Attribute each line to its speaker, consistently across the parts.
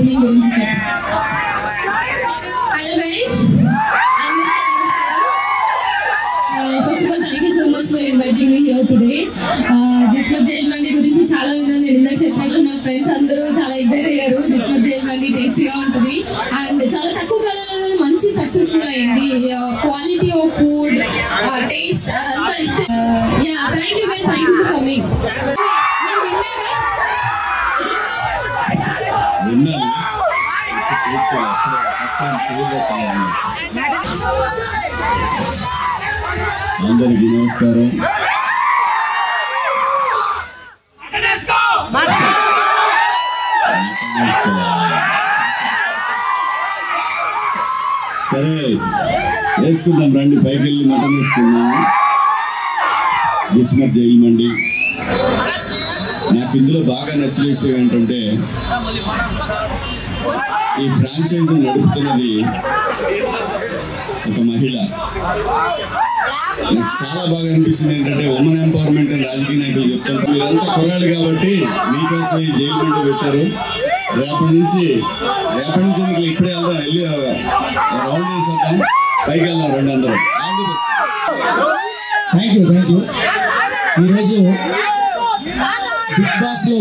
Speaker 1: మీ గురించి చెప్పండి. Hello guys, first of all thank you so much for inviting me here today. Jismat jail Mandi గురించి చాలా విన్నాను. నేను ఇందాక చెప్పినట్టు నా ఫ్రెండ్స్ అందరూ చాలా ఎగ్జైట్ అయ్యారు. జిస్మత్ జైల్ మండి టేస్టీగా ఉంటుంది అండ్ చాలా తక్కువ కాలంలో మంచి సక్సెస్ఫుల్ అయింది. క్వాలిటీ ఆఫ్ ఫుడ్, టేస్ట్ అదంతా ఇస్తే thank you guys, thank you for coming.
Speaker 2: అందరికీ నమస్కారం. సరే వేసుకుందాం రండి, పైకి వెళ్ళి మటన్ వేసుకుందాం. జిస్మత్ జైల్ మండి. నాకు ఇందులో బాగా నచ్చిన విషయం ఏంటంటే ఈ ఫ్రాంచైజీ నడుపుతున్నది ఒక మహిళ. నాకు చాలా బాగా అనిపించింది ఏంటంటే ఉమెన్ ఎంపవర్మెంట్ అని రాజకీయ నాయకులు చెప్తారు. మీరంతా కుర్రాళ్ళు కాబట్టి మీకోసం ఈ జైలు మండి పెట్టారు. రేపటి నుంచి మీకు ఇప్పుడే వెళ్దాం, వెళ్ళి రౌండ్ వేసేద్దాం, పైకి వెళ్దాం రండి అందరూ.
Speaker 3: Thank you. ఈరోజు బిగ్ బాస్ లో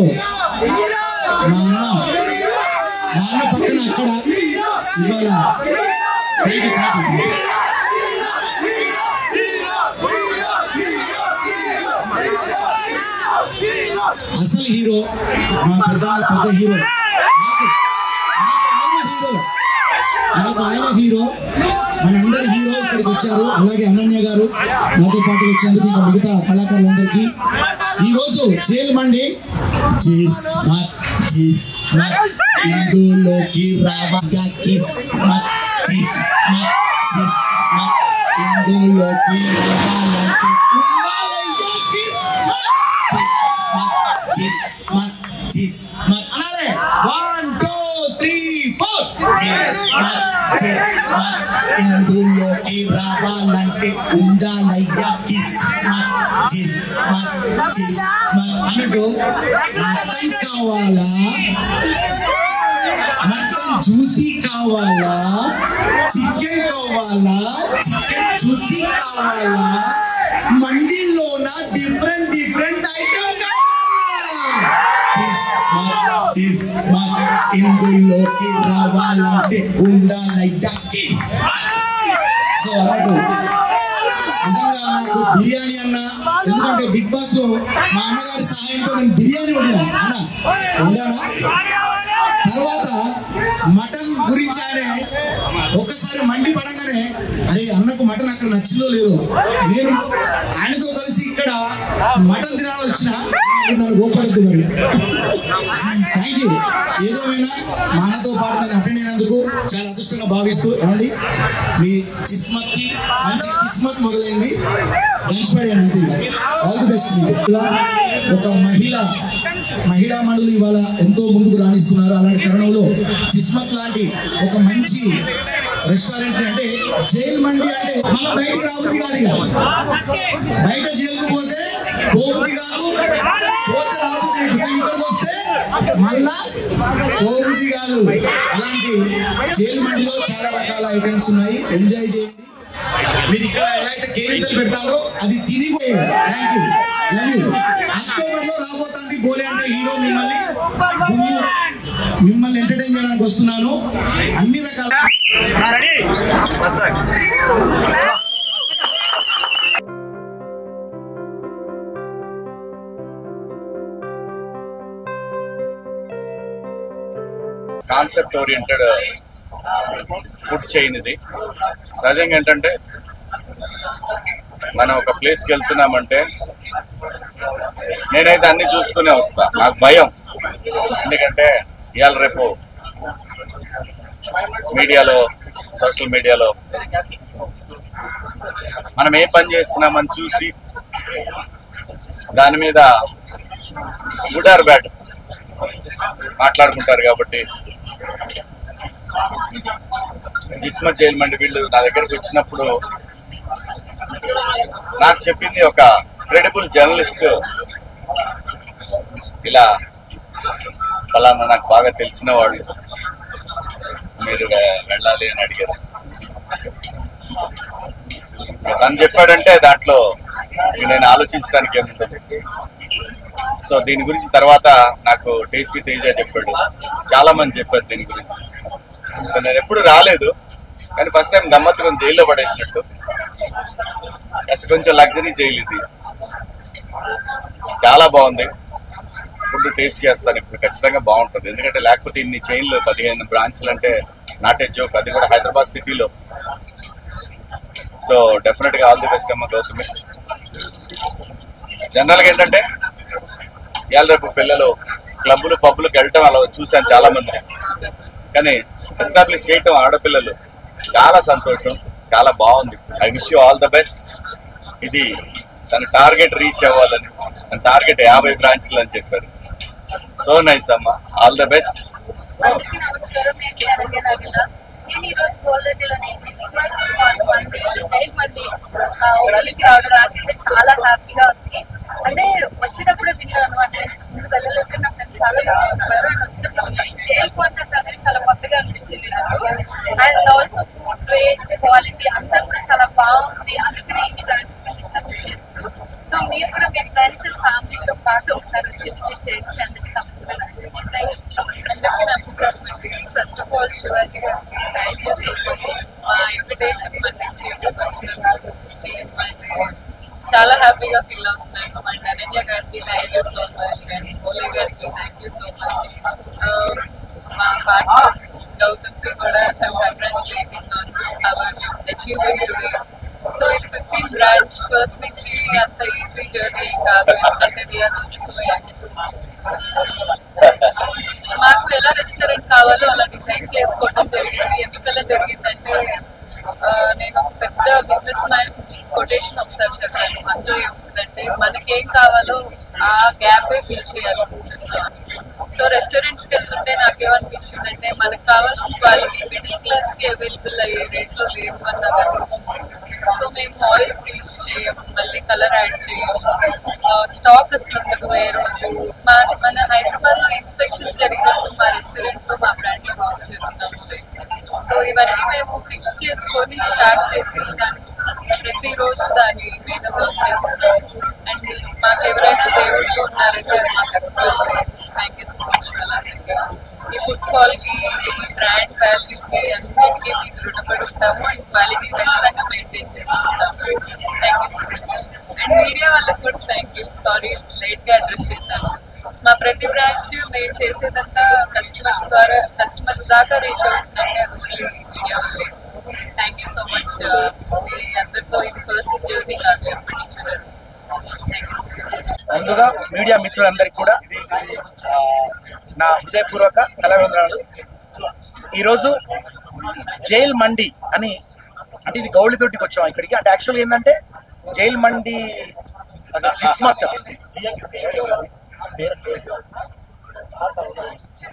Speaker 3: మా అన్న పక్కన అక్కడ ఇవాళ థ్యాంక్ యూ. అసలు హీరో మా పెద్ద హీరో, నాకు ఆయన హీరో, మనందరి హీరో ఇక్కడికి వచ్చారు. అలాగే అనన్య గారు నాతో పాటు వచ్చేందుకు మిగతా కళాకారులందరికీ ఈరోజు జైలు మండి ఇందులోకి రావగా కిస్మత్ ఇందులోకి అనాలే 1 2 3 4 ఇందులోకి రావాలంటే ఉండాలయ్యా కిస్మత్ అన్నట్టు మటన్ కావాలా, మటన్ జ్యూసీ కావాలా, చికెన్ కావాలా, చికెన్ జ్యూసీ కావాలా, మండీలోన డిఫరెంట్ ఐటమ్స్ ఇందులోకి రావాలంటే ఉండాలయ్యా. సో అన్నట్టు నిజంగా నాకు బిర్యానీ అన్న, ఎందుకంటే బిగ్ బాస్ లో మా అన్నగారి సహాయంతో నేను బిర్యానీ వండానా. తర్వాత మటన్ గురించి ఆయనే ఒక్కసారి మండి పడంగానే అరే అన్నకు మటన్ అక్కడ నచ్చిందో లేదో, నేను ఆయనతో కలిసి ఇక్కడ మటన్ తినాలని వచ్చిన నన్ను గోపడద్దు మరి. Thank you. ఏదేమైనా మా అన్నతో పాటు నేను అటెండ్ అయినందుకు చాలా అదృష్టంగా భావిస్తూ ఏమండి మీ కిస్మత్కి మంచి కిస్మత్ మొదలైంది, దంచిపడాను అంతే. ఆల్ ది బెస్ట్ మీకు. ఒక మహిళా మండలి ఇవాళ ఎంతో ముందుకు రాణిస్తున్నారు. అలాంటి తరుణంలో కిస్మత్ లాంటి ఒక మంచి రెస్టారెంట్ అంటే జైల్ మండి అంటే మన బయటికి రాబుద్ది కాదు, బయట జైలుకు పోతే పోబుద్ది కాదు, పోతే రాబుద్ది, ఇక్కడికి వస్తే మళ్ళా పోబుద్ది కాదు. అలాంటి జైల్ మండిలో చాలా రకాల ఐటమ్స్ ఉన్నాయి, ఎంజాయ్ చేయండి. మీరు ఇక్కడ ఎలా అయితే కేరింతలు పెడతారో అది తిరిగి. Thank you, love you. October లో రాబోతుంది బోలే అంటే హీరో మిమ్మల్ని ఎంటర్టైన్ చేయడానికి వస్తున్నాను. అన్ని రకాల
Speaker 4: కాన్సెప్ట్ ఓరియంటెడ్ ఫుడ్ చైన్ ఇది. సహజంగా ఏంటంటే మనం ఒక ప్లేస్కి వెళ్తున్నామంటే నేనైతే అన్ని చూసుకునే వస్తా. నాకు భయం, ఎందుకంటే ఇవాళ రేపు మీడియాలో, సోషల్ మీడియాలో మనం ఏ పని చేస్తున్నామని చూసి దాని మీద గుడ్ ఆర్ బ్యాడ్ మాట్లాడుకుంటారు. కాబట్టి జిస్మత్ జైల్ మండి వీళ్ళు నా దగ్గరకు వచ్చినప్పుడు నాకు చెప్పింది ఒక క్రెడిబుల్ జర్నలిస్ట్, ఇలా ఫలానా నాకు బాగా తెలిసిన వాళ్ళు మీరు వెళ్ళాలి అని అడిగారు. తను చెప్పాడంటే దాంట్లో నేను ఆలోచించడానికి ఏముంటుంది. సో దీని గురించి తర్వాత నాకు టేస్టీ తేజ చెప్పాడు, చాలా మంది చెప్పారు దీని గురించి. సో నేను ఎప్పుడు రాలేదు, కానీ ఫస్ట్ టైం గమ్మత్తు కొంచెం జైల్లో పడేసినట్టు. అసలు కొంచెం లగ్జరీ జైలు ఇది, చాలా బాగుంది. ఫుడ్ టేస్ట్ చేస్తాను ఇప్పుడు, ఖచ్చితంగా బాగుంటుంది. ఎందుకంటే లేకపోతే ఇన్ని చైన్లు 15 బ్రాంచ్లు అంటే నాట్ ఏ జోక్, అది కూడా హైదరాబాద్ సిటీలో. సో డెఫినెట్గా ఆల్ ది బెస్ట్ అమ్మ గౌతమి. జనరల్గా ఏంటంటే ఇవాళ రేపు పిల్లలు క్లబ్లు పబ్లకు వెళ్ళటం అలా చూశాను చాలా మంది, కానీ ఎస్టాబ్లిష్ చేయటం ఆడపిల్లలు చాలా సంతోషం, చాలా బాగుంది. I wish you all the best. ఇది తన టార్గెట్ రీచ్ అవ్వాలని, తన టార్గెట్ 50 బ్రాంచ్లు అని చెప్పారు. సో నైస్ అమ్మ, ఆల్ ద బెస్ట్.
Speaker 5: నేను ఈరోజు గోల్డెడ్లోనే రావడం చాలా హ్యాపీగా ఉంది. అంటే వచ్చేటప్పుడు విన్నాను, అంటే ముందు వెళ్ళలేక నా ఫ్రెండ్స్ చాలా చెప్పారు. అండ్ వచ్చినప్పుడు జైల్ కాన్సెప్ట్ అనేది చాలా కొత్తగా అనిపించింది నాకు. And also food taste quality అంతా కూడా చాలా బాగుంది. అందుకనే ఇన్ని బ్రాంచెస్ ఇష్టం చేస్తున్నాను. సో మీరు కూడా మీ ఫ్రెండ్స్ ఫ్యామిలీతో పాటు ఒకసారి వచ్చి విజిట్ చేయండి. అందరికీ నమస్కారం అండి. ఫస్ట్ ఆఫ్ ఆల్ శివాజీ గారికి థ్యాంక్ యూ సో మచ్. మా ఇన్విటేషన్ మన్నించి వచ్చినందుకు చాలా హ్యాపీగా ఫీల్ అవుతున్నాను. అండ్ అనన్య గారికి thank you so much. And Bhole గారికి థ్యాంక్ యూ సో మచ్. మా పార్ట్నర్ గౌతమ్కి కూడా congratulating on hour achievement today. So ఇది 15 బ్రాంచ్ ఫస్ట్ నుంచి అంత ఈజీ జర్నీ కాదు, ఎందుకంటే వీఆర్ సో యంగ్. మాకు ఎలా రెస్టారెంట్ కావాలో అలా డిజైన్ చేసుకోవడం జరిగింది. ఎందుకలా జరిగిందంటే నేను పెద్ద బిజినెస్ మ్యాన్ కొటేషన్ ఒకసారి చదివాను. అందులో ఏముంటుందంటే మనకేం కావాలో ఆ గ్యాపే ఫిల్ చేయాలి బిజినెస్ లో. సో రెస్టారెంట్స్కి వెళ్తుంటే నాకేమనిపించిందంటే మనకు కావాల్సిన క్వాలిటీ మిడిల్ క్లాస్కి అవైలబుల్ అయ్యే రేట్లో లేదు అని నాకు అనిపించింది. సో మేము ఆయిల్స్ యూజ్ చేయము, మళ్ళీ కలర్ యాడ్ చేయము, స్టాక్ అసలు ఉండదు ఏ రోజు. మన హైదరాబాద్లో ఇన్స్పెక్షన్స్ జరిగినప్పుడు మా రెస్టారెంట్లో మా బ్రాండ్లో వర్క్ జరుగుతుంది. సో ఇవన్నీ మేము ఫిక్స్ చేసుకొని స్టార్ట్ చేసి ప్రతిరోజు దాని మీద వర్క్ చేస్తున్నాం. అండ్ మాకు ఎవరైనా దేవుళ్ళు ఉన్నారంటే మా customers. Thank you so much వాళ్ళందరికీ. ఈ ఫుడ్ ఫాల్కి, ఈ బ్రాండ్ వాల్యూకి అన్నింటికీ మీకు రుణపడి ఉంటాము. అండ్ క్వాలిటీ ఖచ్చితంగా మెయింటైన్ చేసుకుంటాము. Thank you so much. And media వాళ్ళకి కూడా థ్యాంక్ యూ. సారీ లేట్గా అడ్రస్ చేశాను. మా ప్రతి బ్రాంచ్ మేము చేసేదంతా కస్టమర్స్ దాకా రీచ్ అవుతుందంటే మీడియా వాళ్ళే. Thank you so much. మీ అందరితో ఇది ఫస్ట్ జర్నీ కాదు, ఎప్పటి నుంచి థ్యాంక్ యూ సో మచ్.
Speaker 6: ముందుగా మీడియా మిత్రులందరికీ కూడా నా హృదయపూర్వక కళావందనాలు. ఈరోజు జైల్ మండి అని, అంటే ఇది గౌళితోటికి వచ్చాం ఇక్కడికి. అంటే యాక్చువల్గా ఏంటంటే జైల్ మండి జిస్మత్,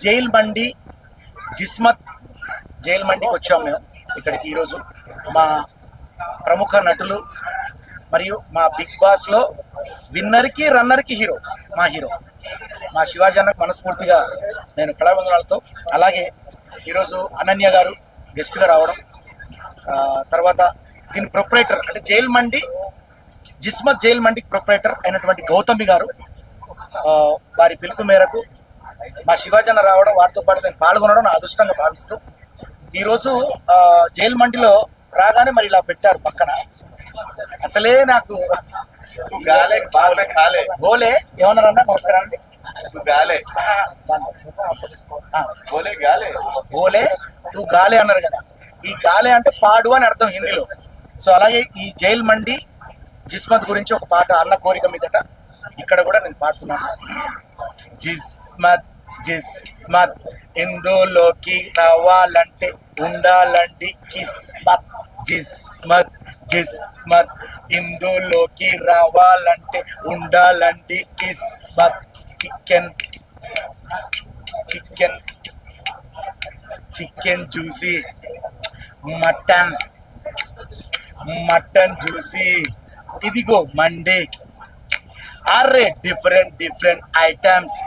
Speaker 6: జైల్ మండి జిస్మత్ జైల్ మండికి వచ్చాం మేము ఇక్కడికి. ఈరోజు మా ప్రముఖ నటులు మరియు మా బిగ్ బాస్లో విన్నర్కి రన్నర్కి హీరో మా శివాజీ అన్నకు మనస్ఫూర్తిగా నేను కళావందనాలతో, అలాగే ఈరోజు అనన్య గారు గెస్ట్గా రావడం, తర్వాత దీని ప్రొపరేటర్ అంటే జైల్ మండి జిస్మత్ జైల్ మండికి ప్రొపరేటర్ అయినటువంటి గౌతమి గారు వారి పిలుపు మేరకు మా శివాజీ అన్న రావడం, వారితో పాటు నేను పాల్గొనడం నా అదృష్టంగా భావిస్తూ ఈరోజు జైల్ మండిలో రాగానే మరి ఇలా పెట్టారు పక్కన. అసలే నాకు గాలే బాగా కాలే బోలే ఏమన్నారన్నా ఒకసారి అండి. గాలే బోలే గాలే బోలే తూ గాలే అన్నారు కదా. ఈ గాలే అంటే పాడు అని అర్థం హిందీలో. సో అలాగే ఈ జైల్ మండి జిస్మత్ గురించి ఒక పాట అన్న కోరిక మీదట ఇక్కడ కూడా నేను పాడుతున్నాను. జిస్మత్ జిస్మత్ ఇందులోకి రావాలంటే ఉండాలండి కిస్మత్. జిస్మత్ జిస్మత్ ఇందులోకి రావాలంటే ఉండాలండి కిస్మత్. Chicken chicken chicken juicy, mutton mutton juicy, ఇదిగో మండే. అరే డిఫరెంట్ ఐటమ్స్.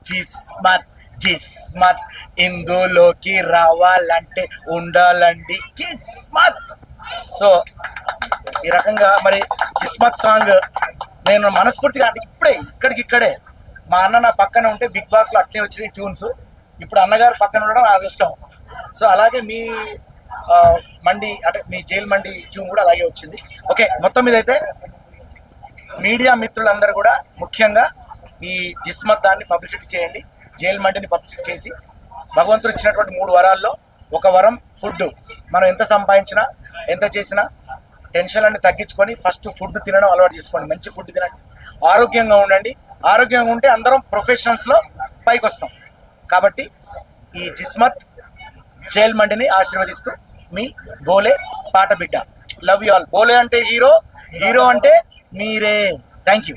Speaker 6: జిస్మత్ జిస్మత్ ఇందులోకి రావాలంటే ఉండాలండి కిస్మత్. సో ఈ రకంగా మరి కిస్మత్ సాంగ్ నేను మనస్ఫూర్తిగా అంటే ఇక్కడే మా అన్న నా పక్కన ఉంటే బిగ్ బాస్లో అట్లే వచ్చినాయి ట్యూన్స్. ఇప్పుడు అన్నగారు పక్కన ఉండడం నా అదృష్టం. సో అలాగే మీ మండి అంటే మీ జైల్ మండి ట్యూన్ కూడా అలాగే వచ్చింది. ఓకే, మొత్తం మీద అయితే మీడియా మిత్రులందరూ కూడా ముఖ్యంగా ఈ జిస్మత్ దాన్ని పబ్లిసిటీ చేయండి, జైల్ మండిని పబ్లిసిటీ చేసి భగవంతుడు ఇచ్చినటువంటి 3 వరాల్లో ఒక వరం ఫుడ్. మనం ఎంత సంపాదించినా ఎంత చేసినా టెన్షన్ అన్ని తగ్గించుకొని ఫస్ట్ ఫుడ్ తినడం అలవాటు చేసుకోండి. మంచి ఫుడ్ తినండి, ఆరోగ్యంగా ఉండండి. ఆరోగ్యంగా ఉంటే అందరం ప్రొఫెషనల్స్లో పైకి వస్తాం. కాబట్టి ఈ జిస్మత్ జైల్ మండిని ఆశీర్వదిస్తూ మీ బోలే పాట బిడ్డ. Love you all. బోలే అంటే హీరో, హీరో అంటే మీరే. Thank you.